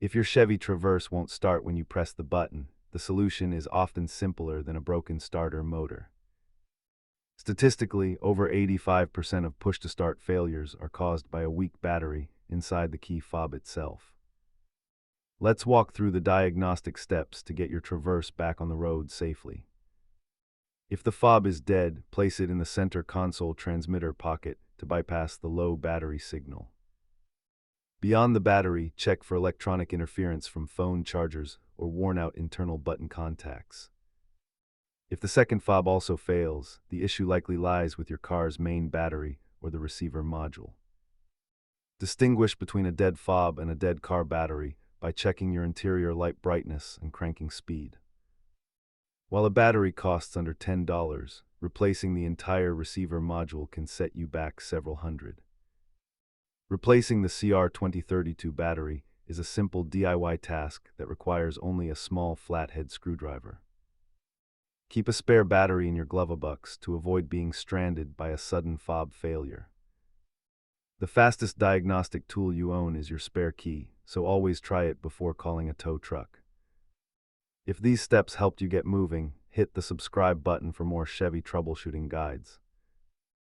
If your Chevy Traverse won't start when you press the button, the solution is often simpler than a broken starter motor. Statistically, over 85% of push-to-start failures are caused by a weak battery inside the key fob itself. Let's walk through the diagnostic steps to get your Traverse back on the road safely. If the fob is dead, place it in the center console transmitter pocket to bypass the low battery signal. Beyond the battery, check for electronic interference from phone chargers or worn-out internal button contacts. If the second fob also fails, the issue likely lies with your car's main battery or the receiver module. Distinguish between a dead fob and a dead car battery by checking your interior light brightness and cranking speed. While a battery costs under $10, replacing the entire receiver module can set you back several hundred. Replacing the CR2032 battery is a simple DIY task that requires only a small flathead screwdriver. Keep a spare battery in your glove-box to avoid being stranded by a sudden fob failure. The fastest diagnostic tool you own is your spare key, so always try it before calling a tow truck. If these steps helped you get moving, hit the subscribe button for more Chevy troubleshooting guides.